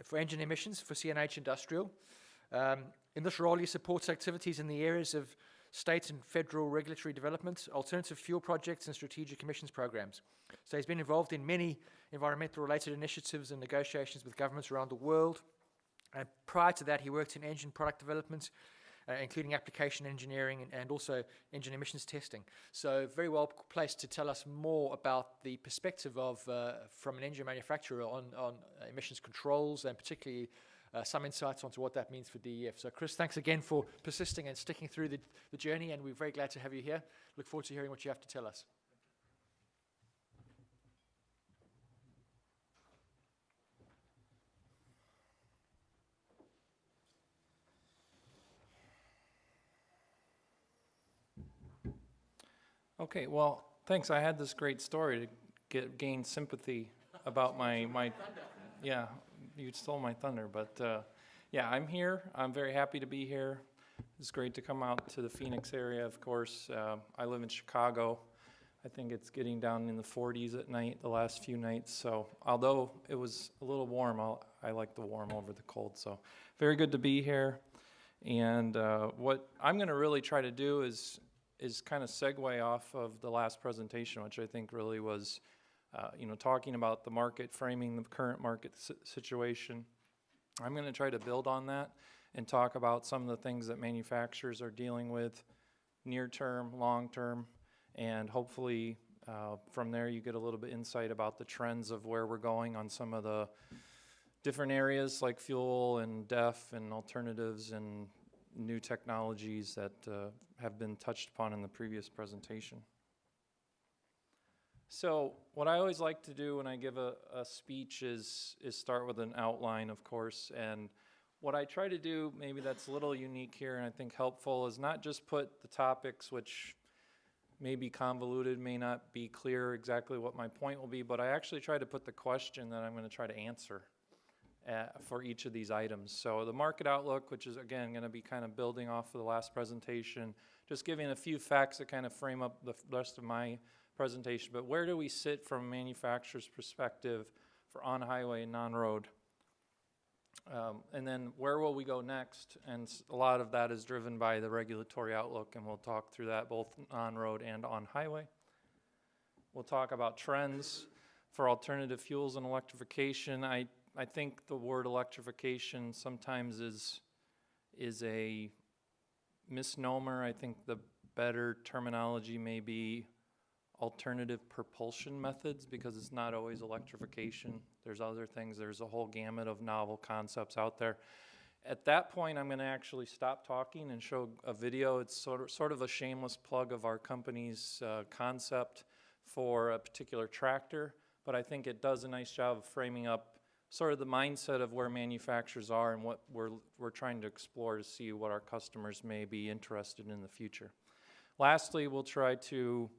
for engine emissions for CNH Industrial. In this role, he supports activities in the areas of state and federal regulatory development, alternative fuel projects, and strategic emissions programs. So he's been involved in many environmental-related initiatives and negotiations with governments around the world. And prior to that, he worked in engine product development, including application engineering and also engine emissions testing. So very well placed to tell us more about the perspective of from an engine manufacturer on emissions controls, and particularly some insights onto what that means for DEF. So Chris, thanks again for persisting and sticking through the journey, and we're very glad to have you here. Look forward to hearing what you have to tell us. Okay, well, thanks. I had this great story to gain sympathy about my yeah, you stole my thunder, but yeah, I'm here. I'm very happy to be here. It's great to come out to the Phoenix area, of course. I live in Chicago. I think it's getting down in the 40s at night the last few nights, so although it was a little warm, I like the warm over the cold, so very good to be here. And what I'm going to really try to do is kind of segue off of the last presentation, which I think really was, talking about the market, framing the current market situation. I'm going to try to build on that and talk about some of the things that manufacturers are dealing with near term, long term, and hopefully from there you get a little bit insight about the trends of where we're going on some of the different areas like fuel and DEF and alternatives and new technologies that have been touched upon in the previous presentation. So what I always like to do when I give a speech is start with an outline, of course, and what I try to do, maybe that's a little unique here and I think helpful, is not just put the topics which may be convoluted, may not be clear exactly what my point will be, but I actually try to put the question that I'm going to try to answer for each of these items. So the market outlook, which is again going to be kind of building off of the last presentation, just giving a few facts that kind of frame up the rest of my presentation, but where do we sit from a manufacturer's perspective for on-highway and non-road? And then where will we go next? And a lot of that is driven by the regulatory outlook, and we'll talk through that both on-road and on-highway. We'll talk about trends for alternative fuels and electrification. I think the word electrification sometimes is a misnomer. I think the better terminology may be alternative propulsion methods, because it's not always electrification. There's other things. There's a whole gamut of novel concepts out there. At that point, I'm going to actually stop talking and show a video. It's sort of a shameless plug of our company's concept for a particular tractor, but I think it does a nice job of framing up sort of the mindset of where manufacturers are and what we're trying to explore to see what our customers may be interested in the future. Lastly, we'll try to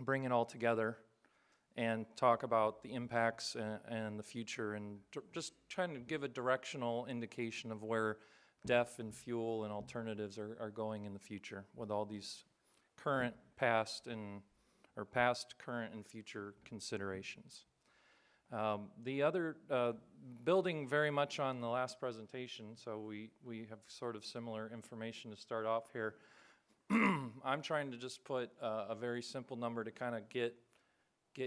bring it all together and talk about the impacts and the future, and just trying to give a directional indication of where DEF and fuel and alternatives are going in the future with all these current, past, current, and future considerations. The other, building very much on the last presentation, so we have sort of similar information to start off here. I'm trying to just put a very simple number to kind of get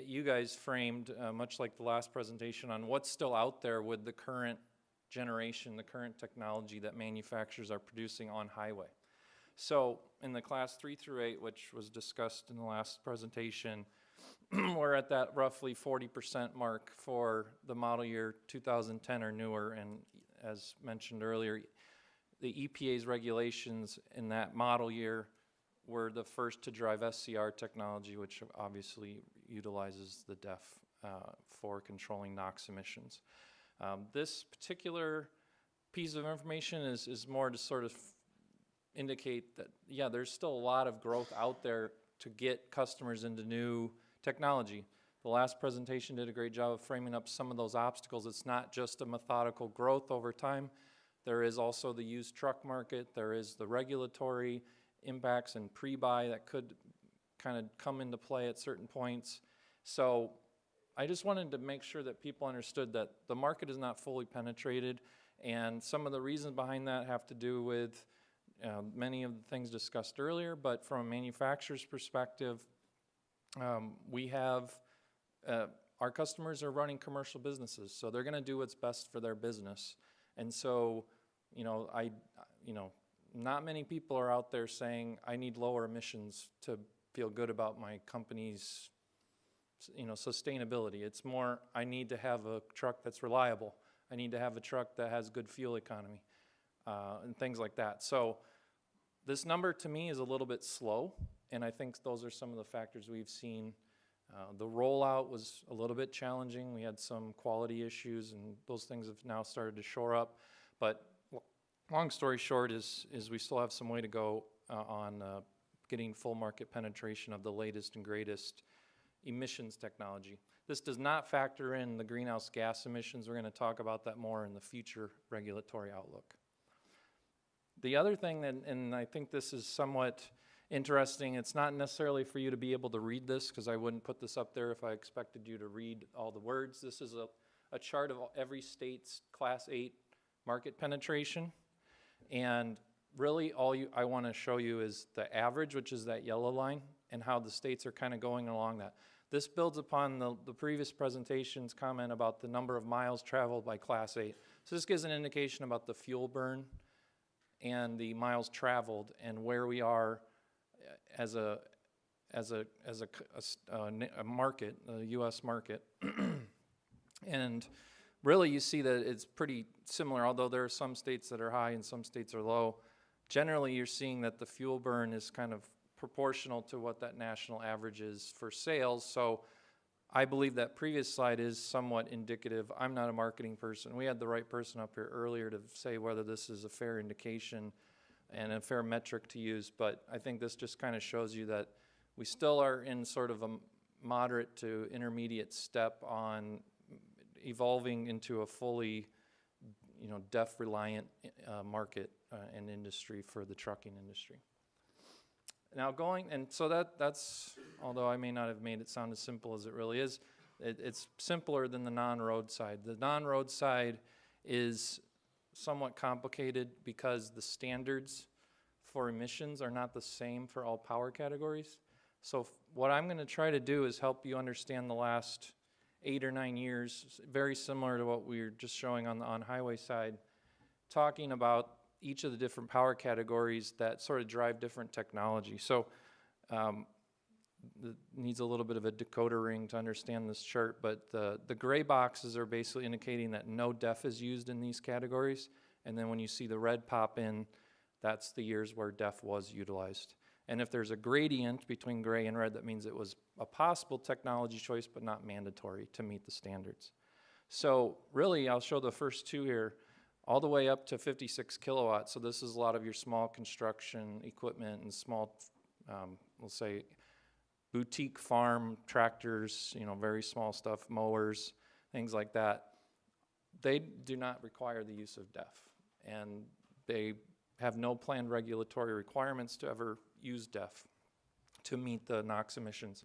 you guys framed, much like the last presentation, on what's still out there with the current generation, the current technology that manufacturers are producing on highway. So in the class 3 through 8, which was discussed in the last presentation, we're at that roughly 40% mark for the model year 2010 or newer, and as mentioned earlier, the EPA's regulations in that model year were the first to drive SCR technology, which obviously utilizes the DEF for controlling NOx emissions. This particular piece of information is more to sort of indicate that, yeah, there's still a lot of growth out there to get customers into new technology. The last presentation did a great job of framing up some of those obstacles. It's not just a methodical growth over time. There is also the used truck market. There is the regulatory impacts and pre-buy that could kind of come into play at certain points. So I just wanted to make sure that people understood that the market is not fully penetrated, and some of the reasons behind that have to do with many of the things discussed earlier, but from a manufacturer's perspective, we have, our customers are running commercial businesses, so they're going to do what's best for their business. And so, not many people are out there saying, I need lower emissions to feel good about my company's, sustainability. It's more, I need to have a truck that's reliable. I need to have a truck that has good fuel economy, and things like that. So this number to me is a little bit slow, and I think those are some of the factors we've seen. The rollout was a little bit challenging. We had some quality issues, and those things have now started to shore up. But long story short is we still have some way to go on getting full market penetration of the latest and greatest emissions technology. This does not factor in the greenhouse gas emissions. We're going to talk about that more in the future regulatory outlook. The other thing, that, and I think this is somewhat interesting, it's not necessarily for you to be able to read this, because I wouldn't put this up there if I expected you to read all the words. This is a chart of every state's Class 8 market penetration. And really I want to show you is the average, which is that yellow line, and how the states are kind of going along that. This builds upon the previous presentation's comment about the number of miles traveled by Class 8. So this gives an indication about the fuel burn and the miles traveled and where we are as a market, a U.S. market. And really you see that it's pretty similar, although there are some states that are high and some states are low. Generally you're seeing that the fuel burn is kind of proportional to what that national average is for sales. So I believe that previous slide is somewhat indicative. I'm not a marketing person. We had the right person up here earlier to say whether this is a fair indication and a fair metric to use, but I think this just kind of shows you that we still are in sort of a moderate to intermediate step on evolving into a fully, DEF reliant market and industry for the trucking industry. Now that's, although I may not have made it sound as simple as it really is, it's simpler than the non-road side. The non-road side is somewhat complicated because the standards for emissions are not the same for all power categories. So what I'm going to try to do is help you understand the last 8 or 9 years, very similar to what we were just showing on the on-highway side, talking about each of the different power categories that sort of drive different technology. So it needs a little bit of a decoder ring to understand this chart, but the gray boxes are basically indicating that no DEF is used in these categories, and then when you see the red pop in, that's the years where DEF was utilized. And if there's a gradient between gray and red, that means it was a possible technology choice but not mandatory to meet the standards. So really, I'll show the first two here, all the way up to 56 kilowatts. So this is a lot of your small construction equipment and small, we'll say, boutique farm tractors, very small stuff, mowers, things like that. They do not require the use of DEF, and they have no planned regulatory requirements to ever use DEF to meet the NOx emissions.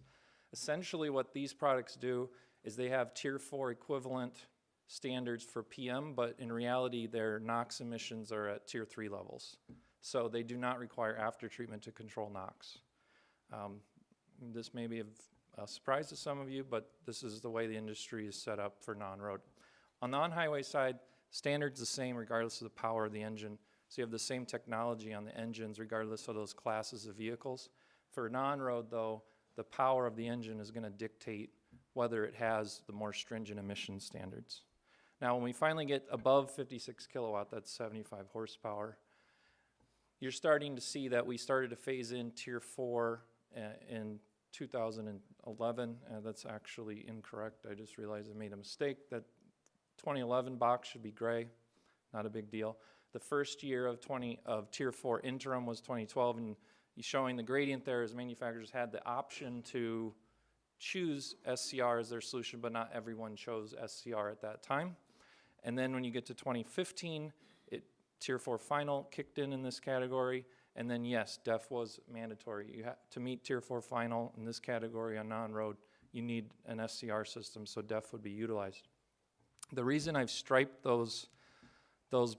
Essentially what these products do is they have Tier 4 equivalent standards for PM, but in reality their NOx emissions are at Tier 3 levels. So they do not require after treatment to control NOx. This may be a surprise to some of you, but this is the way the industry is set up for non-road. On the on-highway side, standard's the same regardless of the power of the engine. So you have the same technology on the engines regardless of those classes of vehicles. For non-road though, the power of the engine is going to dictate whether it has the more stringent emission standards. Now when we finally get above 56 kilowatt, that's 75 horsepower, you're starting to see that we started to phase in Tier 4 in 2011. That's actually incorrect. I just realized I made a mistake. That 2011 box should be gray, not a big deal. The first year of Tier 4 interim was 2012, and showing the gradient there is manufacturers had the option to choose SCR as their solution, but not everyone chose SCR at that time. And then when you get to 2015, Tier 4 final kicked in this category, and then yes, DEF was mandatory. You have to meet Tier 4 final in this category on non-road, you need an SCR system, so DEF would be utilized. The reason I've striped those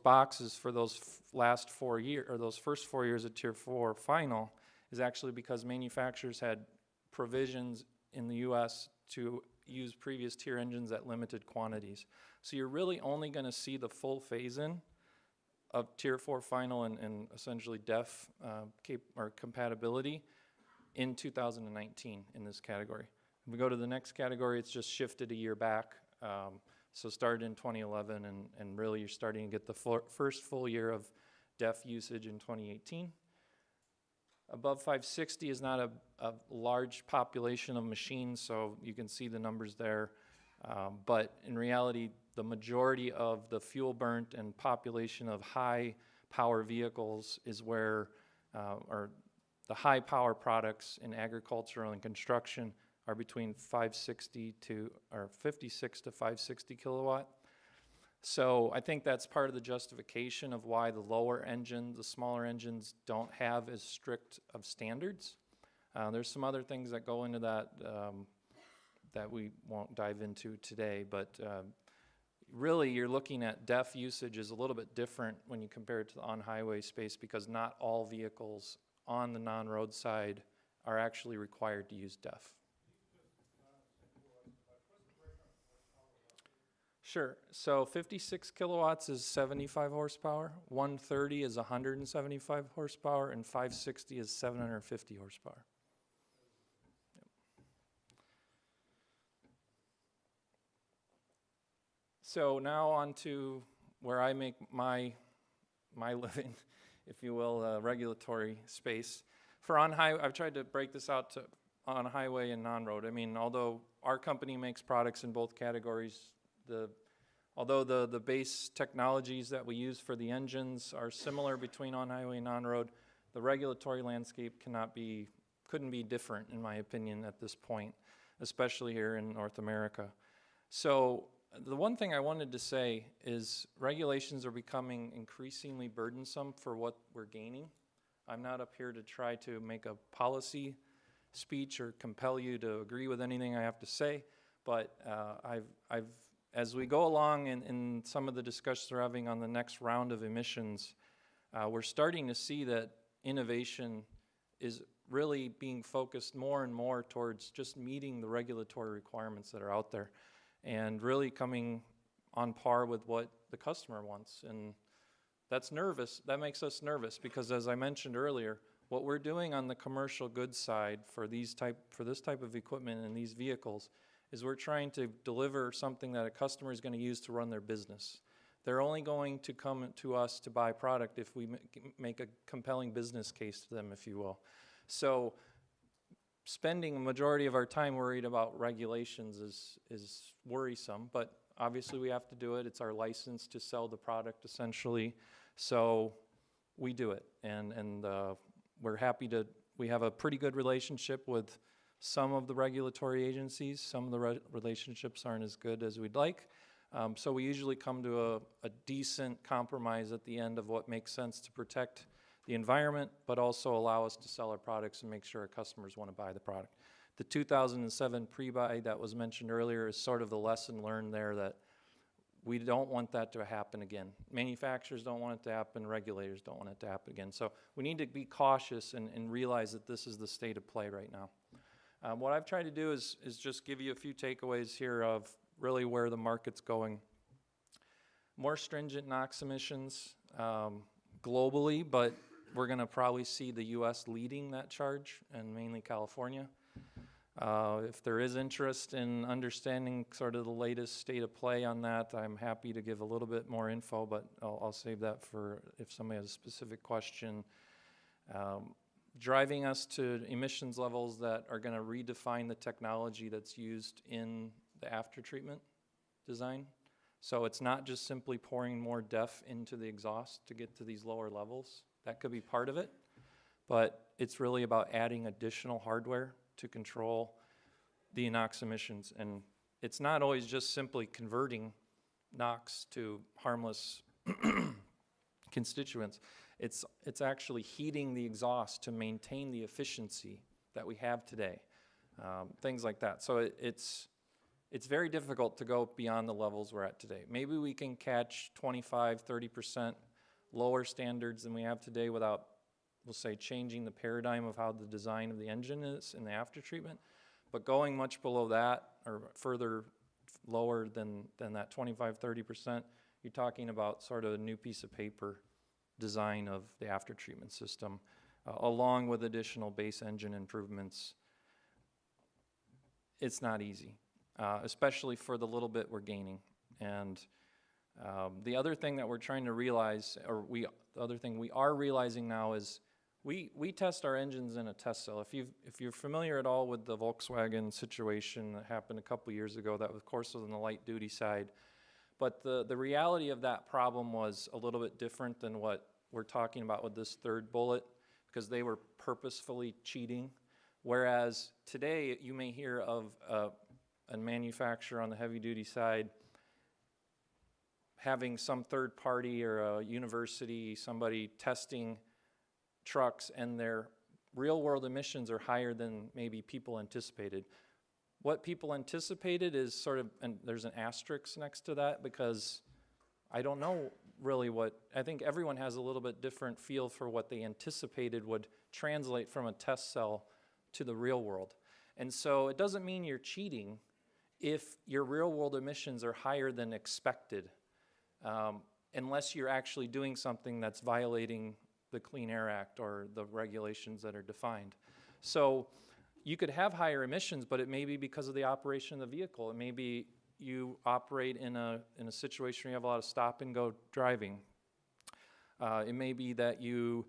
boxes for those last 4 years, or those first 4 years of Tier 4 final, is actually because manufacturers had provisions in the US to use previous tier engines at limited quantities. So you're really only going to see the full phase-in of Tier 4 final and essentially DEF compatibility in 2019 in this category. If we go to the next category, it's just shifted a year back. So started in 2011, and really you're starting to get the first full year of DEF usage in 2018. Above 560 is not a large population of machines, so you can see the numbers there. But in reality, the majority of the fuel burnt and population of high power vehicles is where, or the high power products in agricultural and construction are between 56 to 560 kilowatt. So I think that's part of the justification of why the lower engine, the smaller engines don't have as strict of standards. There's some other things that go into that that we won't dive into today, but really you're looking at DEF usage is a little bit different when you compare it to the on-highway space, because not all vehicles on the non-road side are actually required to use DEF. Sure. So 56 kilowatts is 75 horsepower, 130 is 175 horsepower, and 560 is 750 horsepower. Yep. So now on to where I make my living, if you will, regulatory space. For on-highway, I've tried to break this out to on-highway and non-road. I mean, although our company makes products in both categories, although the base technologies that we use for the engines are similar between on-highway and on-road, the regulatory landscape couldn't be different, in my opinion, at this point, especially here in North America. So the one thing I wanted to say is regulations are becoming increasingly burdensome for what we're gaining. I'm not up here to try to make a policy speech or compel you to agree with anything I have to say, but as we go along in some of the discussions we're having on the next round of emissions, we're starting to see that innovation is really being focused more and more towards just meeting the regulatory requirements that are out there and really coming on par with what the customer wants. And that makes us nervous, because as I mentioned earlier, what we're doing on the commercial goods side for this type of equipment and these vehicles is we're trying to deliver something that a customer is going to use to run their business. They're only going to come to us to buy product if we make a compelling business case to them, if you will. So spending a majority of our time worried about regulations is worrisome, but obviously we have to do it. It's our license to sell the product, essentially. So we do it, and we're happy we have a pretty good relationship with some of the regulatory agencies. Some of the relationships aren't as good as we'd like. So we usually come to a decent compromise at the end of what makes sense to protect the environment, but also allow us to sell our products and make sure our customers want to buy the product. The 2007 pre-buy that was mentioned earlier is sort of the lesson learned there, that we don't want that to happen again. Manufacturers don't want it to happen, regulators don't want it to happen again. So we need to be cautious and realize that this is the state of play right now. What I've tried to do is just give you a few takeaways here of really where the market's going. More stringent NOx emissions globally, but we're going to probably see the U.S. leading that charge, and mainly California. If there is interest in understanding sort of the latest state of play on that, I'm happy to give a little bit more info, but I'll save that for if somebody has a specific question. Driving us to emissions levels that are going to redefine the technology that's used in the aftertreatment design. So it's not just simply pouring more DEF into the exhaust to get to these lower levels. That could be part of it, but it's really about adding additional hardware to control the NOx emissions. And it's not always just simply converting NOx to harmless constituents. It's actually heating the exhaust to maintain the efficiency that we have today. things like that. So it's very difficult to go beyond the levels we're at today. Maybe we can catch 25, 30% lower standards than we have today without, we'll say, changing the paradigm of how the design of the engine is in the after treatment. But going much below that or further lower than that 25, 30%, you're talking about sort of a new piece of paper design of the after treatment system, along with additional base engine improvements. It's not easy, especially for the little bit we're gaining. And the other thing that we're trying to realize, the other thing we are realizing now is we test our engines in a test cell. If you're familiar at all with the Volkswagen situation that happened a couple years ago, that of course was on the light duty side. But the reality of that problem was a little bit different than what we're talking about with this third bullet, because they were purposefully cheating. Whereas today you may hear of a manufacturer on the heavy duty side having some third party or a university, somebody testing trucks, and their real world emissions are higher than maybe people anticipated. What people anticipated is sort of, and there's an asterisk next to that, because I don't know really I think everyone has a little bit different feel for what they anticipated would translate from a test cell to the real world. And so it doesn't mean you're cheating if your real world emissions are higher than expected, unless you're actually doing something that's violating the Clean Air Act or the regulations that are defined. So you could have higher emissions, but it may be because of the operation of the vehicle. It may be you operate in a situation where you have a lot of stop and go driving. It may be that you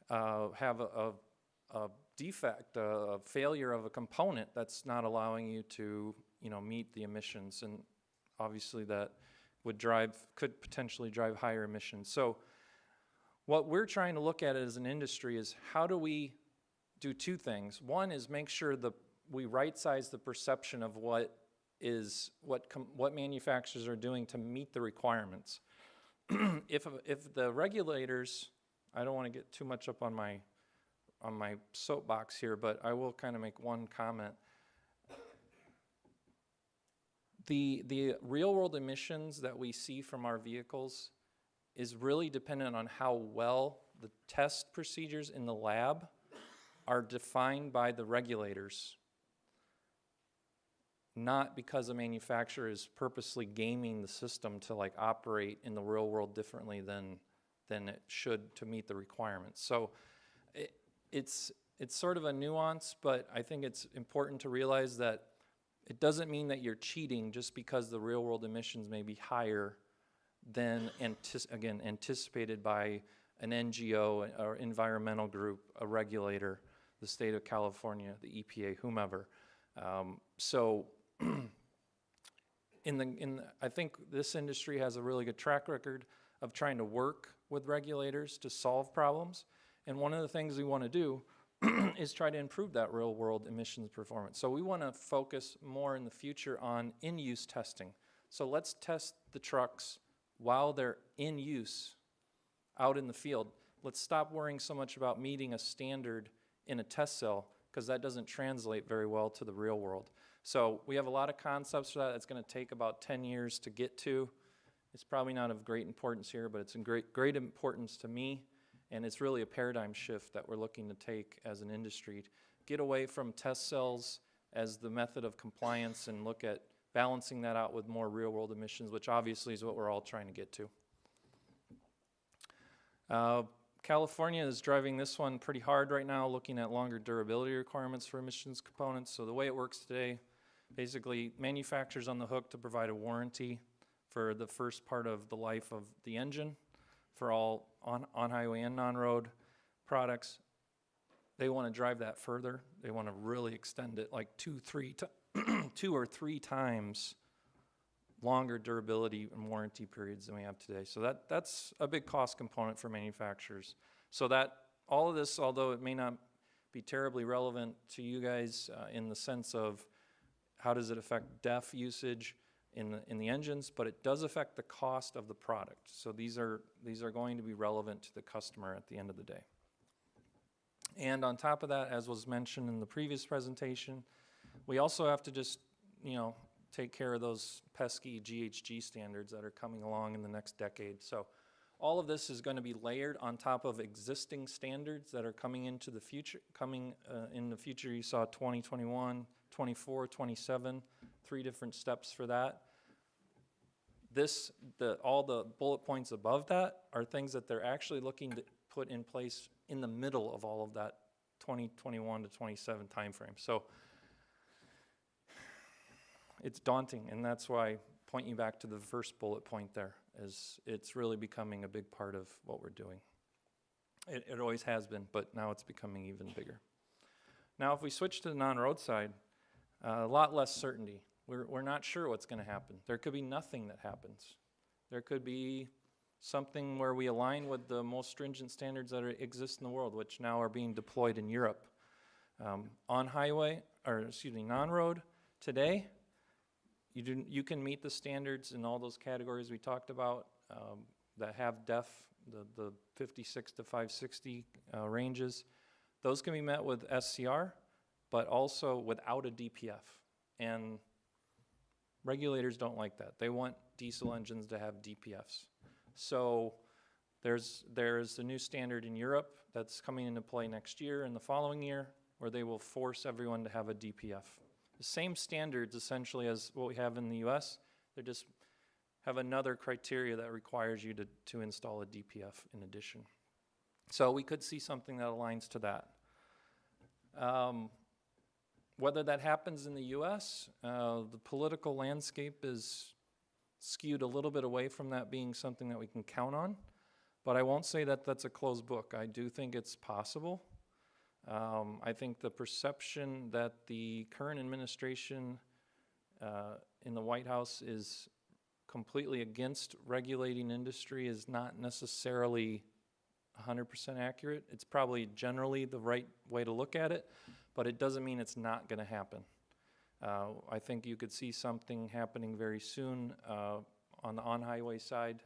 have a defect, a failure of a component that's not allowing you to, meet the emissions, and obviously that could potentially drive higher emissions. So what we're trying to look at as an industry is how do we do two things. One is make sure we right-size the perception of what manufacturers are doing to meet the requirements. If the regulators, I don't want to get too much up on my soapbox here, but I will kind of make one comment. The real-world emissions that we see from our vehicles is really dependent on how well the test procedures in the lab are defined by the regulators, not because a manufacturer is purposely gaming the system to operate in the real world differently than it should to meet the requirements. So it's sort of a nuance, but I think it's important to realize that it doesn't mean that you're cheating just because the real world emissions may be higher than anticipated by an NGO or environmental group, a regulator, the state of California, the EPA, whomever. So I think this industry has a really good track record of trying to work with regulators to solve problems. And one of the things we want to do is try to improve that real world emissions performance. So we want to focus more in the future on in-use testing. So let's test the trucks while they're in use out in the field. Let's stop worrying so much about meeting a standard in a test cell, because that doesn't translate very well to the real world. So we have a lot of concepts for that. It's going to take about 10 years to get to. It's probably not of great importance here, but it's in great importance to me, and it's really a paradigm shift that we're looking to take as an industry. Get away from test cells as the method of compliance and look at balancing that out with more real-world emissions, which obviously is what we're all trying to get to. California is driving this one pretty hard right now, looking at longer durability requirements for emissions components. So the way it works today, basically manufacturers on the hook to provide a warranty for the first part of the life of the engine for all on-highway and non-road products. They want to drive that further. They want to really extend it like 2 or 3 times longer durability and warranty periods than we have today. So that's a big cost component for manufacturers. So that all of this, although it may not be terribly relevant to you guys in the sense of how does it affect DEF usage in the engines, but it does affect the cost of the product. So these are going to be relevant to the customer at the end of the day. And on top of that, as was mentioned in the previous presentation, We also have to just, take care of those pesky GHG standards that are coming along in the next decade. So all of this is going to be layered on top of existing standards that are coming into the future. In the future, you saw 2021, 24, 27, 3 different steps for that. All the bullet points above that are things that they're actually looking to put in place in the middle of all of that 2021 to 27 timeframe. So it's daunting, and that's why I point you back to the first bullet point there, is it's really becoming a big part of what we're doing. It always has been, but now it's becoming even bigger. Now, if we switch to the non-road side, a lot less certainty. We're not sure what's going to happen. There could be nothing that happens. There could be something where we align with the most stringent standards that exist in the world, which now are being deployed in Europe. Non-road today, you can meet the standards in all those categories we talked about that have DEF, the 56 to 560 ranges. Those can be met with SCR, but also without a DPF. And regulators don't like that. They want diesel engines to have DPFs. So there's a new standard in Europe that's coming into play next year and the following year, where they will force everyone to have a DPF. The same standards essentially as what we have in the US, they just have another criteria that requires you to install a DPF in addition. So we could see something that aligns to that. Whether that happens in the US, the political landscape is skewed a little bit away from that being something that we can count on, but I won't say that that's a closed book. I do think it's possible. I think the perception that the current administration in the White House is completely against regulating industry is not necessarily 100% accurate. It's probably generally the right way to look at it, but it doesn't mean it's not going to happen. I think you could see something happening very soon on the on-highway side,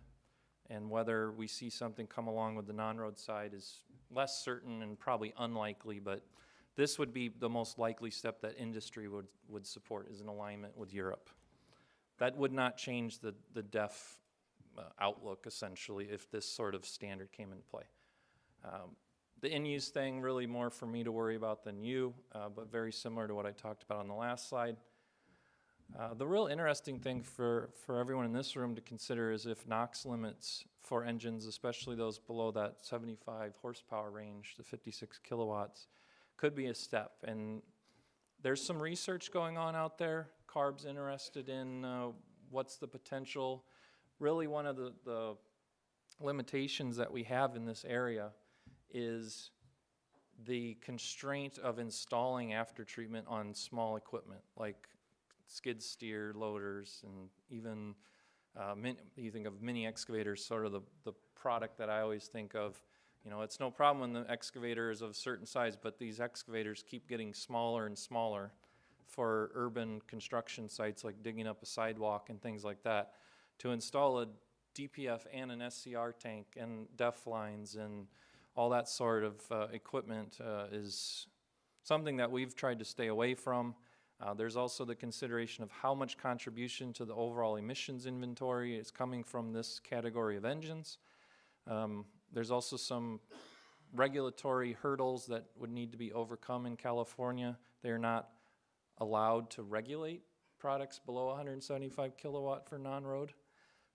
and whether we see something come along with the non-road side is less certain and probably unlikely, but this would be the most likely step that industry would support, is an alignment with Europe. That would not change the DEF outlook, essentially, if this sort of standard came into play. The in-use thing, really more for me to worry about than you, but very similar to what I talked about on the last slide. The real interesting thing for everyone in this room to consider is if NOx limits for engines, especially those below that 75 horsepower range, the 56 kilowatts, could be a step. And there's some research going on out there. CARB's interested in what's the potential. Really one of the limitations that we have in this area is the constraint of installing after treatment on small equipment like skid steer loaders, and even you think of mini excavators, sort of the product that I always think of. It's no problem when the excavator is of a certain size, but these excavators keep getting smaller and smaller for urban construction sites like digging up a sidewalk and things like that. To install a DPF and an SCR tank and DEF lines and all that sort of equipment is something that we've tried to stay away from. There's also the consideration of how much contribution to the overall emissions inventory is coming from this category of engines. There's also some regulatory hurdles that would need to be overcome in California. They're not allowed to regulate products below 175 kilowatt for non-road.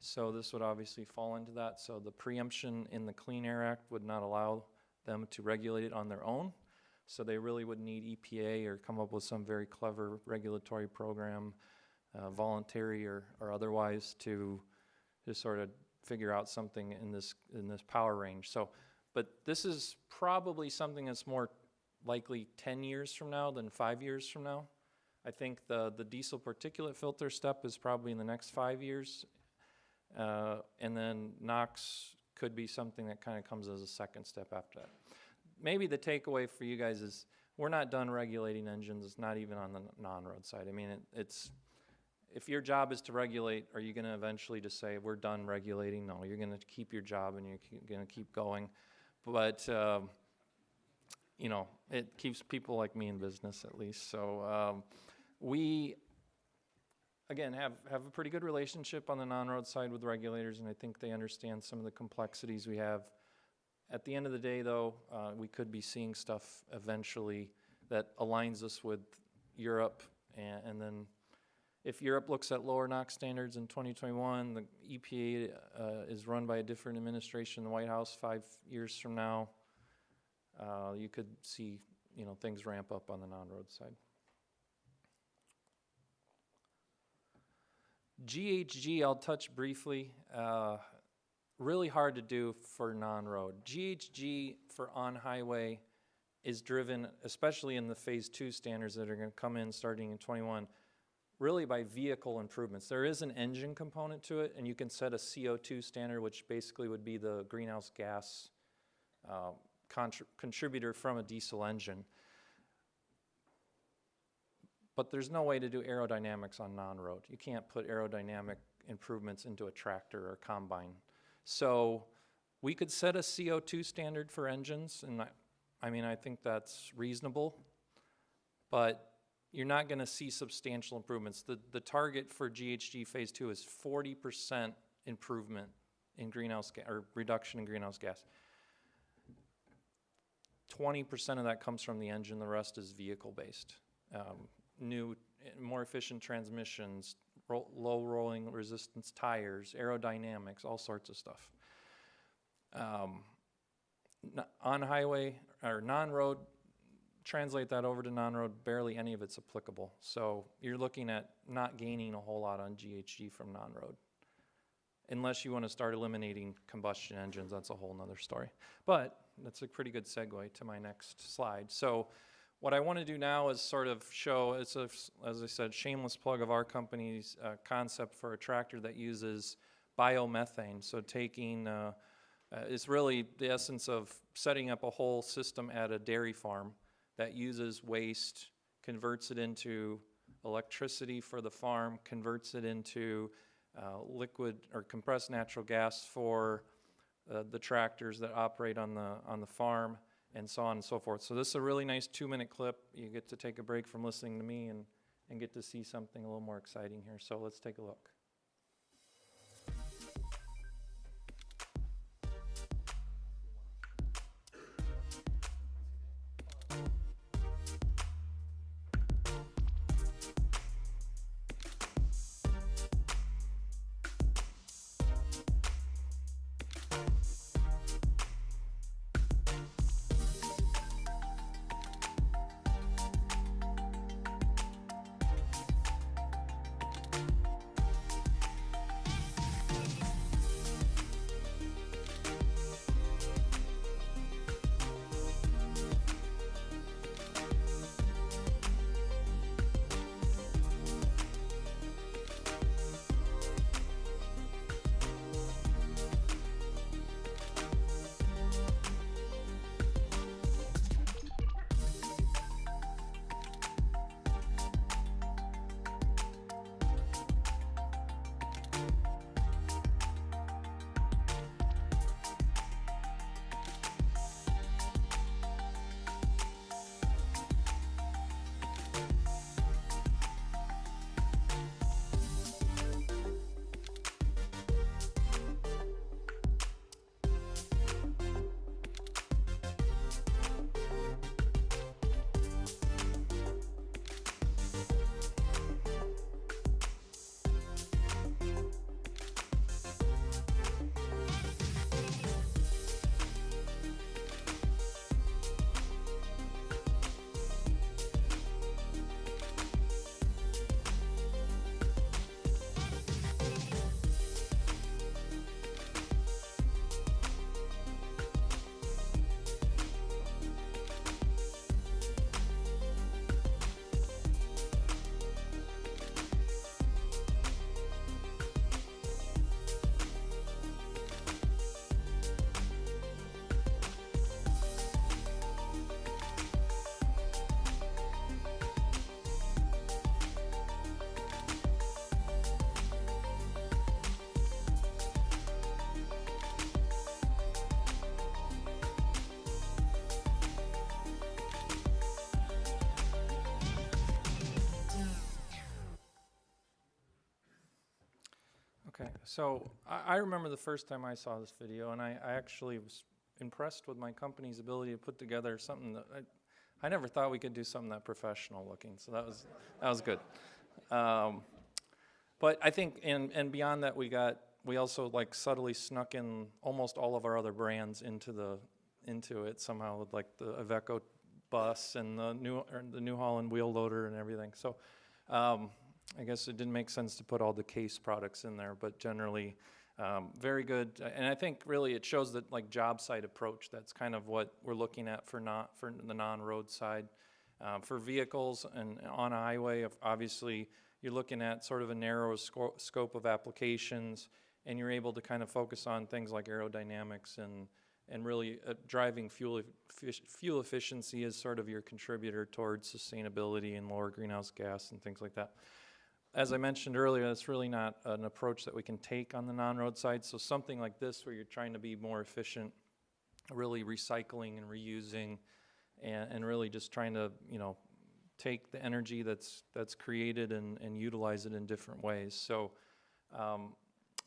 So this would obviously fall into that. So the preemption in the Clean Air Act would not allow them to regulate it on their own. So they really would need EPA or come up with some very clever regulatory program, voluntary or otherwise, to sort of figure out something in this power range. So, but this is probably something that's more likely 10 years from now than 5 years from now. I think the diesel particulate filter step is probably in the next 5 years. And then NOx could be something that kind of comes as a second step after that. Maybe the takeaway for you guys is we're not done regulating engines. It's not even on the non-road side. I mean, it's if your job is to regulate, are you going to eventually just say we're done regulating? No, you're going to keep your job and you're going to keep going. But it keeps people like me in business at least. So We, again, have a pretty good relationship on the non-road side with regulators, and I think they understand some of the complexities we have. At the end of the day, though, we could be seeing stuff eventually that aligns us with Europe, and then if Europe looks at lower NOx standards in 2021, the EPA is run by a different administration in the White House 5 years from now. You could see, things ramp up on the non-road side. GHG, I'll touch briefly. Really hard to do for non-road. GHG for on-highway is driven, especially in the phase 2 standards that are going to come in starting in 21, really by vehicle improvements. There is an engine component to it, and you can set a CO2 standard, which basically would be the greenhouse gas contributor from a diesel engine. But there's no way to do aerodynamics on non-road. You can't put aerodynamic improvements into a tractor or combine. So we could set a CO2 standard for engines, and I think that's reasonable, but you're not going to see substantial improvements. The target for GHG phase 2 is 40% improvement in greenhouse gas, or reduction in greenhouse gas. 20% of that comes from the engine, the rest is vehicle-based. New, more efficient transmissions, low rolling resistance tires, aerodynamics, all sorts of stuff. On highway or non-road, translate that over to non-road, barely any of it's applicable. So you're looking at not gaining a whole lot on GHG from non-road. Unless you want to start eliminating combustion engines, that's a whole nother story. But that's a pretty good segue to my next slide. So what I want to do now is sort of show, as I said, shameless plug of our company's concept for a tractor that uses biomethane. So taking, it's really the essence of setting up a whole system at a dairy farm that uses waste, converts it into electricity for the farm, converts it into liquid or compressed natural gas for the tractors that operate on the farm, and so on and so forth. So this is a really nice 2-minute clip. You get to take a break from listening to me and get to see something a little more exciting here. So let's take a look. So I remember the first time I saw this video, and I actually was impressed with my company's ability to put together something that I never thought we could do something that professional looking. So that was good. But I think, and beyond that, we also like subtly snuck in almost all of our other brands into it somehow, with like the Iveco bus and the New Holland wheel loader and everything. So I guess it didn't make sense to put all the case products in there, but generally very good. And I think really it shows that like job site approach. That's kind of what we're looking at for the non-road side. For vehicles and on a highway, obviously you're looking at sort of a narrow scope of applications, and you're able to kind of focus on things like aerodynamics and really driving fuel efficiency is sort of your contributor towards sustainability and lower greenhouse gas and things like that. As I mentioned earlier, that's really not an approach that we can take on the non-road side. So something like this, where you're trying to be more efficient, really recycling and reusing, and really just trying to, take the energy that's created and utilize it in different ways. So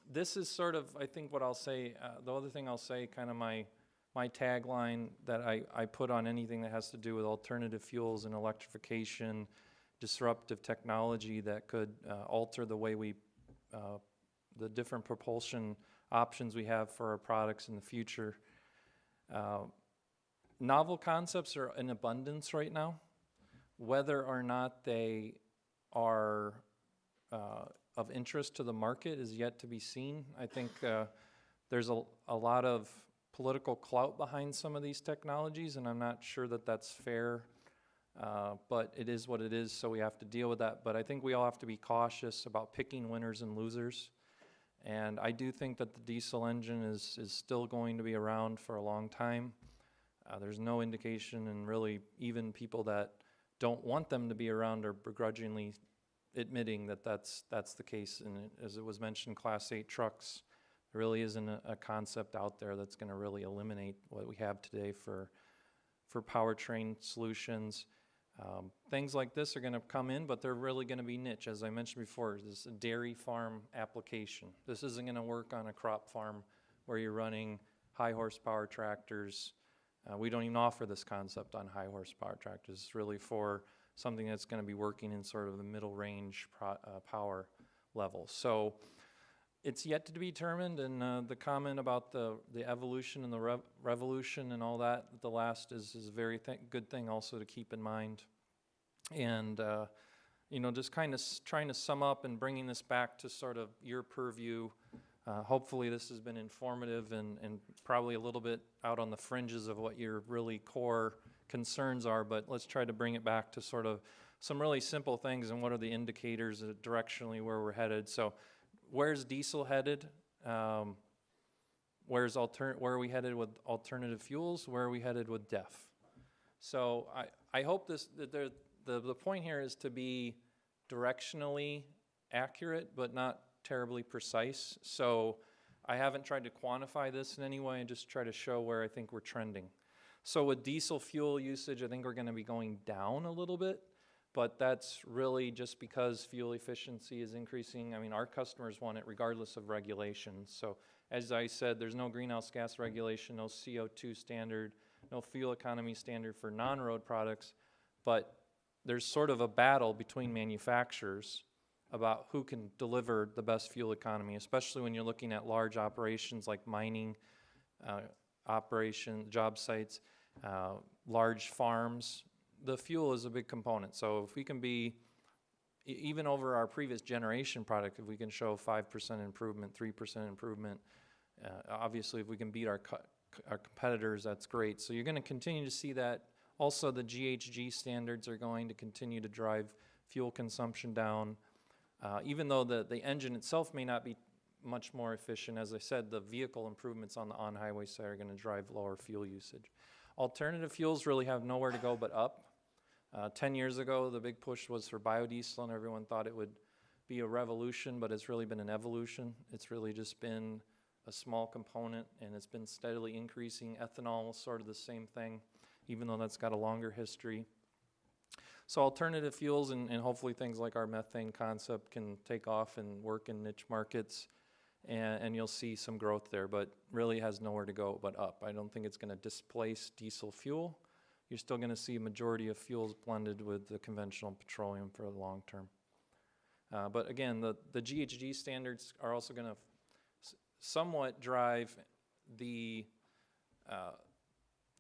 this is sort of, I think, what I'll say. The other thing I'll say, kind of my tagline that I put on anything that has to do with alternative fuels and electrification, disruptive technology that could alter the way the different propulsion options we have for our products in the future. Novel concepts are in abundance right now. Whether or not they are of interest to the market is yet to be seen. I think there's a lot of political clout behind some of these technologies, and I'm not sure that that's fair. But it is what it is, so we have to deal with that. But I think we all have to be cautious about picking winners and losers. And I do think that the diesel engine is still going to be around for a long time. There's no indication, and really even people that don't want them to be around are begrudgingly admitting that that's the case. And as it was mentioned, Class 8 trucks, there really isn't a concept out there that's going to really eliminate what we have today for powertrain solutions. Things like this are going to come in, but they're really going to be niche. As I mentioned before, this is a dairy farm application. This isn't going to work on a crop farm where you're running high horsepower tractors. We don't even offer this concept on high horsepower tractors. It's really for something that's going to be working in sort of the middle range power level. So it's yet to be determined, and the comment about the evolution and the revolution and all that, the last is a very good thing also to keep in mind. And just kind of trying to sum up and bringing this back to sort of your purview. Hopefully this has been informative and probably a little bit out on the fringes of what your really core concerns are, but let's try to bring it back to sort of some really simple things and what are the indicators directionally where we're headed. So where's diesel headed? Where are we headed with alternative fuels? Where are we headed with DEF? So I hope that the point here is to be directionally accurate, but not terribly precise. So I haven't tried to quantify this in any way, and just try to show where I think we're trending. So with diesel fuel usage, I think we're going to be going down a little bit, but that's really just because fuel efficiency is increasing. I mean, our customers want it regardless of regulations. So as I said, there's no greenhouse gas regulation, no CO2 standard, no fuel economy standard for non-road products, but there's sort of a battle between manufacturers about who can deliver the best fuel economy, especially when you're looking at large operations like mining, job sites, large farms. The fuel is a big component. So if we can be, even over our previous generation product, if we can show 5% improvement, 3% improvement, obviously if we can beat our competitors, that's great. So you're going to continue to see that. Also, the GHG standards are going to continue to drive fuel consumption down. Even though the engine itself may not be much more efficient, as I said, the vehicle improvements on the on-highway side are going to drive lower fuel usage. Alternative fuels really have nowhere to go but up. 10 years ago, the big push was for biodiesel, and everyone thought it would be a revolution, but it's really been an evolution. It's really just been a small component, and it's been steadily increasing. Ethanol is sort of the same thing, even though that's got a longer history. So alternative fuels and hopefully things like our methane concept can take off and work in niche markets. and you'll see some growth there, but really has nowhere to go but up. I don't think it's going to displace diesel fuel. You're still going to see a majority of fuels blended with the conventional petroleum for the long term. But again, the GHG standards are also going to somewhat drive the,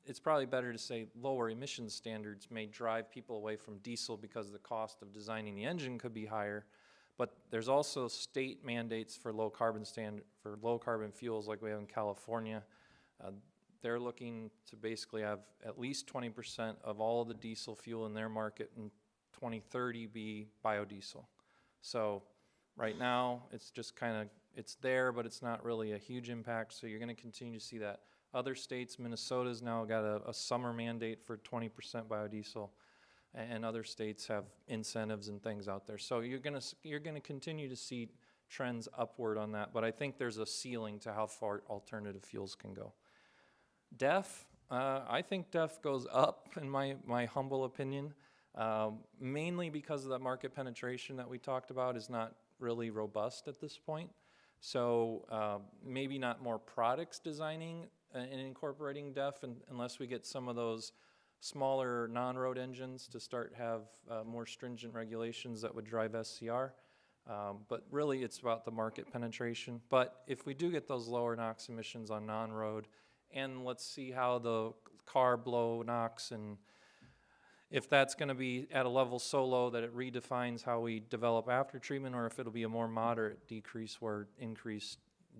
it's probably better to say lower emission standards may drive people away from diesel because the cost of designing the engine could be higher. But there's also state mandates for low carbon fuels like we have in California. They're looking to basically have at least 20% of all of the diesel fuel in their market in 2030 be biodiesel. So right now it's just kind of, it's there, but it's not really a huge impact. So you're going to continue to see that. Other states, Minnesota's now got a summer mandate for 20% biodiesel, and other states have incentives and things out there. So you're gonna continue to see trends upward on that, but I think there's a ceiling to how far alternative fuels can go. DEF, I think DEF goes up in my humble opinion, mainly because of that market penetration that we talked about is not really robust at this point. So maybe not more products designing and incorporating DEF unless we get some of those smaller non-road engines to start have more stringent regulations that would drive SCR. But really it's about the market penetration. But if we do get those lower NOx emissions on non-road, and let's see how the CARB low NOx, and if that's going to be at a level so low that it redefines how we develop after treatment, or if it'll be a more moderate decrease where increased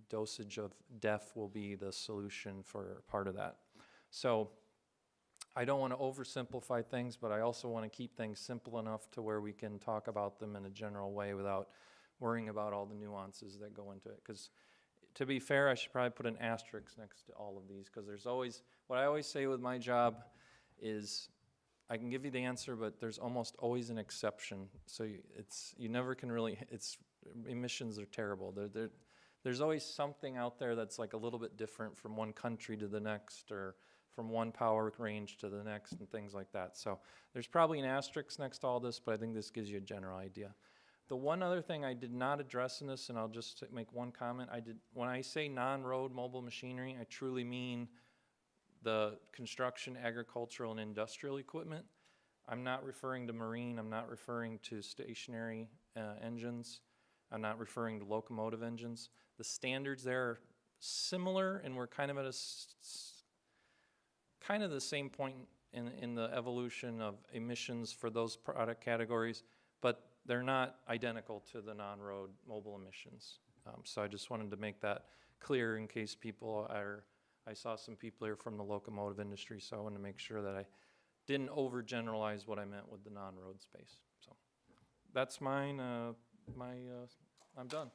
dosage of DEF will be the solution for part of that. So I don't want to oversimplify things, but I also want to keep things simple enough to where we can talk about them in a general way without worrying about all the nuances that go into it. Because to be fair, I should probably put an asterisk next to all of these, because there's always, what I always say with my job is I can give you the answer, but there's almost always an exception. So you never can really, emissions are terrible. There's always something out there that's like a little bit different from one country to the next, or from one power range to the next, and things like that. So there's probably an asterisk next to all this, but I think this gives you a general idea. The one other thing I did not address in this, and I'll just make one comment, when I say non-road mobile machinery, I truly mean the construction, agricultural, and industrial equipment. I'm not referring to marine, I'm not referring to stationary engines, I'm not referring to locomotive engines. The standards there are similar, and we're kind of at the same point in the evolution of emissions for those product categories, but they're not identical to the non-road mobile emissions. So I just wanted to make that clear in case people are, I saw some people here from the locomotive industry, so I wanted to make sure that I didn't overgeneralize what I meant with the non-road space. So that's mine, I'm done.